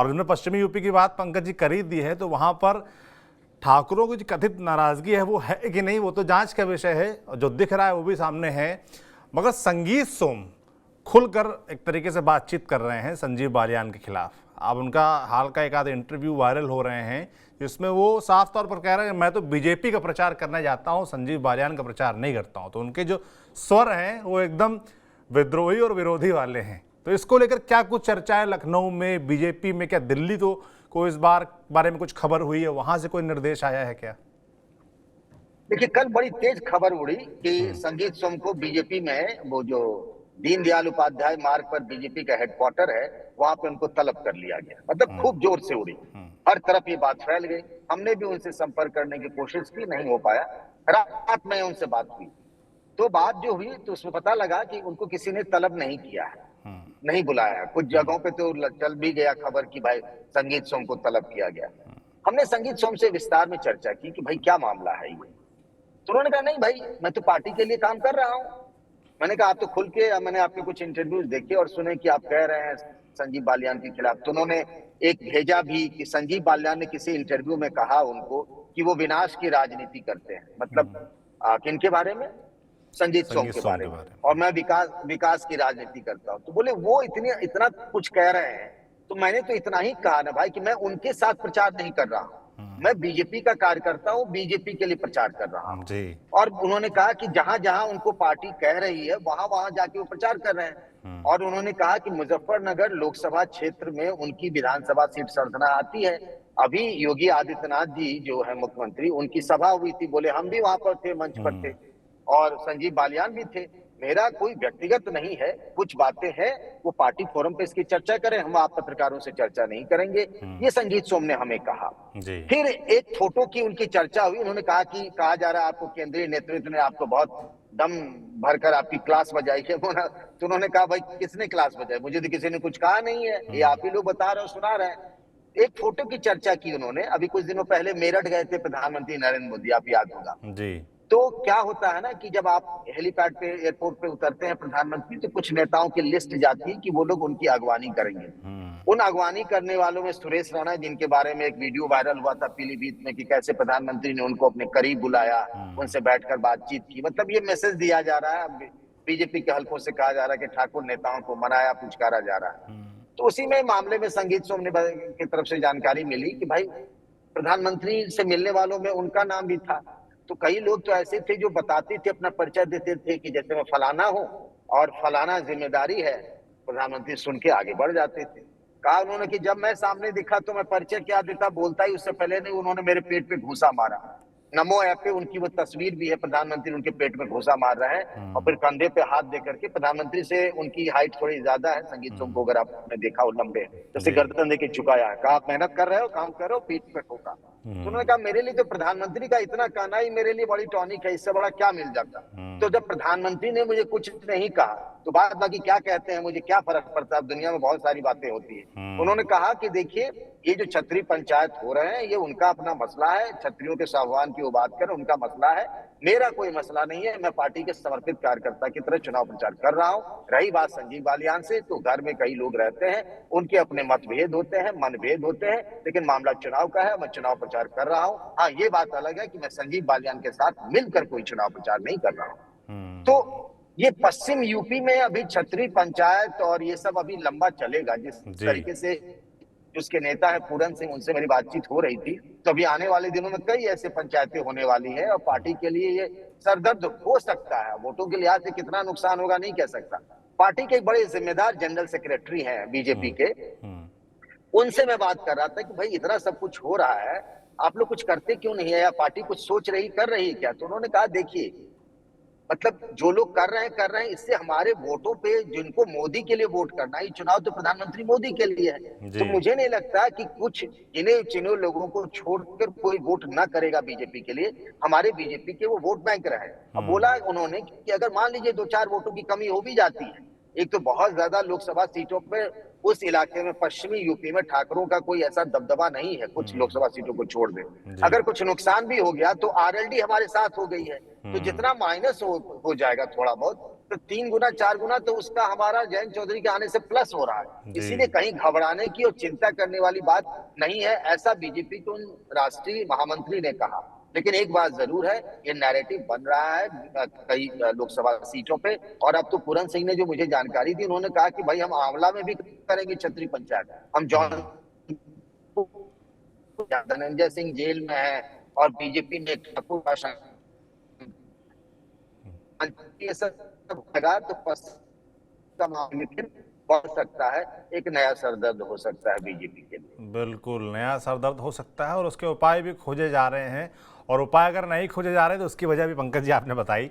और उन्होंने पश्चिमी यूपी की बात पंकज जी कर ही दी है, तो वहां पर ठाकुरों की जो कथित नाराजगी है वो है कि नहीं, वो तो जांच का विषय है, और जो दिख रहा है वो भी सामने है। मगर संगीत सोम खुलकर एक तरीके से बातचीत कर रहे हैं संजीव बालियान के खिलाफ। अब उनका हाल का एक आध इंटरव्यू वायरल हो रहे हैं जिसमें वो साफ तौर पर कह रहे हैं मैं तो बीजेपी का प्रचार करने जाता हूं, संजीव बालियान का प्रचार नहीं करता हूं। तो उनके जो स्वर हैं वो एकदम विद्रोही और विरोधी वाले हैं। तो इसको लेकर क्या कुछ चर्चा है लखनऊ में, बीजेपी में? क्या दिल्ली तो को इस बारे में कुछ खबर हुई है, वहां से कोई निर्देश आया है क्या? देखिए, कल बड़ी तेज खबर उड़ी कि संगीत सोम को बीजेपी में, वो जो दीनदयाल उपाध्याय मार्ग पर बीजेपी का हेडक्वार्टर है, वहां पे उनको तलब कर लिया गया। मतलब खूब जोर से उड़ी, हर तरफ ये बात फैल गई। हमने भी उनसे संपर्क करने की कोशिश की, नहीं हो पाया। रात में उनसे बात हुई, तो बात जो हुई तो उसमें पता लगा कि उनको किसी ने तलब नहीं किया है, नहीं बुलाया। कुछ जगहों पे तो चल भी गया खबर कि भाई संगीत सोम को तलब किया गया। हमने संगीत सोम से विस्तार में चर्चा की कि भाई क्या मामला है ये। तो उन्होंने कहा नहीं भाई, मैं तो पार्टी के लिए काम कर रहा हूं। मैंने कहा आप तो खुल के, मैंने आपके कुछ इंटरव्यूज देखे और सुने कि आप कह रहे हैं संजीव बालियान के खिलाफ। तो उन्होंने एक भेजा भी कि संजीव बालियान ने किसी इंटरव्यू में कहा उनको कि वो विनाश की राजनीति करते हैं। मतलब किनके बारे में? संजीत सोम संगीत के सोम बारे के में। बारे में। और मैं विकास की राजनीति करता हूं। तो बोले वो इतना कुछ कह रहे हैं, तो मैंने तो इतना ही कहा ना भाई कि मैं उनके साथ प्रचार नहीं कर रहा हूं, मैं बीजेपी का कार्यकर्ता हूं, बीजेपी के लिए प्रचार कर रहा हूं। जी। और उन्होंने कहा कि जहां जहां उनको पार्टी कह रही है वहां वहां जाके वो प्रचार कर रहे हैं। और उन्होंने कहा कि मुजफ्फरनगर लोकसभा क्षेत्र में उनकी विधानसभा सीट सरधना आती है। अभी योगी आदित्यनाथ जी जो है मुख्यमंत्री, उनकी सभा हुई थी। बोले हम भी वहां पर थे, मंच पर थे, और संजीव बालियान भी थे। मेरा कोई व्यक्तिगत नहीं है, कुछ बातें हैं वो पार्टी फोरम पे इसकी चर्चा करें, हम आप पत्रकारों से चर्चा नहीं करेंगे, ये संजीत सोम ने हमें कहा। जी। फिर एक फोटो की उनकी चर्चा हुई। उन्होंने कहा कि कहा जा रहा है आपको केंद्रीय नेतृत्व ने आपको बहुत दम भरकर आपकी क्लास बजाई है। तो उन्होंने कहा भाई किसने क्लास बजाई? मुझे तो किसी ने कुछ कहा नहीं है, ये आप ही लोग बता रहे हो, सुना रहे हैं। एक फोटो की चर्चा की उन्होंने। अभी कुछ दिनों पहले मेरठ गए थे प्रधानमंत्री नरेंद्र मोदी, आप याद होगा। जी। तो क्या होता है ना कि जब आप हेलीपैड पे, एयरपोर्ट पे उतरते हैं प्रधानमंत्री, तो कुछ नेताओं की लिस्ट जाती है कि वो लोग उनकी अगवानी करेंगे। उन अगवानी करने वालों में सुरेश राणा, जिनके बारे में एक वीडियो वायरल हुआ था पीलीभीत में कि कैसे प्रधानमंत्री ने उनको अपने करीब बुलाया, उनसे बैठकर बातचीत की। मतलब ये मैसेज दिया जा रहा है, बीजेपी के हलकों से कहा जा रहा है कि ठाकुर नेताओं को मनाया पुचकारा जा रहा है। तो उसी में मामले में संगीत सोम ने की तरफ से जानकारी मिली कि भाई प्रधानमंत्री से मिलने वालों में उनका नाम भी था। तो कई लोग तो ऐसे थे जो बताते थे, अपना परिचय देते थे कि जैसे मैं फलाना हूं और फलाना जिम्मेदारी है। प्रधानमंत्री सुन के आगे बढ़ जाते थे। कहा उन्होंने कि जब मैं सामने दिखा तो मैं परिचय क्या देता, बोलता ही उससे पहले नहीं उन्होंने मेरे पेट पे घूसा मारा। नमो ऐप पे उनकी वो तस्वीर भी है, प्रधानमंत्री उनके पेट में घूसा मार रहे हैं और फिर कंधे पे हाथ दे करके। प्रधानमंत्री से उनकी हाइट थोड़ी ज्यादा है संगीत सोम को, अगर आपने देखा हो, लंबे, जैसे जी। गर्दन देके झुकाया है। कहा आप मेहनत कर रहे हो, काम कर रहे हो, पीठ पे ठोका। तो उन्होंने कहा मेरे लिए तो प्रधानमंत्री का इतना कहना ही मेरे लिए बड़ी टॉनिक है, इससे बड़ा क्या मिल जाता। तो जब प्रधानमंत्री ने मुझे कुछ नहीं कहा तो बाद बाकी क्या कहते हैं मुझे क्या फर्क पड़ता है, दुनिया में बहुत सारी बातें होती है। उन्होंने कहा कि देखिए ये जो छतरी पंचायत हो रहे हैं ये उनका अपना मसला है, छतरियों के साहवान की वो बात करें, उनका मसला है, मेरा कोई मसला नहीं है। मैं पार्टी के समर्पित कार्यकर्ता की तरह चुनाव प्रचार कर रहा हूं। रही बात संजीव बालियान से, तो घर में कई लोग रहते हैं, उनके अपने मतभेद होते हैं, मनभेद होते हैं, लेकिन मामला चुनाव का है, मैं चुनाव प्रचार कर रहा हूं। हाँ, ये बात अलग है कि मैं संजीव बालियान के साथ मिलकर कोई चुनाव प्रचार नहीं कर रहा हूं। तो ये पश्चिम यूपी में अभी छतरी पंचायत और ये सब अभी लंबा चलेगा। जिस जी। तरीके से उसके नेता है पूरन सिंह, उनसे मेरी बातचीत हो रही थी, तो अभी आने वाले दिनों में कई ऐसे पंचायतें होने वाली है और पार्टी के लिए ये सरदर्द हो सकता है। वोटों के लिहाज से कितना नुकसान होगा नहीं कह सकता। पार्टी के एक बड़े जिम्मेदार जनरल सेक्रेटरी हैं बीजेपी के, उनसे मैं बात कर रहा था कि भाई इतना सब कुछ हो रहा है, आप लोग कुछ करते क्यों नहीं है, या पार्टी कुछ सोच रही कर रही है क्या? तो उन्होंने कहा देखिए, मतलब जो लोग कर रहे हैं, इससे हमारे वोटों पे, जिनको मोदी के लिए वोट करना है, चुनाव तो प्रधानमंत्री मोदी के लिए है। तो जी। मुझे नहीं लगता कि कुछ गिने चुने लोगों को छोड़कर कोई वोट ना करेगा बीजेपी के लिए, हमारे बीजेपी के वो वोट बैंक रहे। अब बोला उन्होंने कि अगर मान लीजिए 2-4 वोटों की कमी हो भी जाती है, एक तो बहुत ज्यादा लोकसभा सीटों पे उस इलाके में, पश्चिमी यूपी में ठाकरों का कोई ऐसा दबदबा नहीं है, कुछ लोकसभा सीटों को छोड़ दे। जी। अगर कुछ नुकसान भी हो गया तो आरएलडी हमारे साथ हो गई है, तो जितना माइनस हो जाएगा थोड़ा बहुत, तो 3 गुना 4 गुना तो उसका हमारा जयंत चौधरी के आने से प्लस हो रहा है। जी। इसीलिए कहीं घबराने की और चिंता करने वाली बात नहीं है, ऐसा बीजेपी के उन राष्ट्रीय महामंत्री ने कहा। लेकिन एक बात जरूर है, ये नैरेटिव बन रहा है कई लोकसभा सीटों पे। और अब तो पूरन सिंह ने जो मुझे जानकारी दी, उन्होंने कहा कि भाई हम आंवला में भी करेंगे छतरी पंचायत, हम जौन धनंजय सिंह जेल में है और बीजेपी ने ठाकुर भाषा ये सब लगा तो का मामले फिर बढ़ सकता है, एक नया सरदर्द हो सकता है बीजेपी के लिए। बिल्कुल नया सरदर्द हो सकता है और उसके उपाय भी खोजे जा रहे हैं, और उपाय अगर नहीं खोजे जा रहे हैं तो उसकी वजह भी पंकज जी आपने बताई।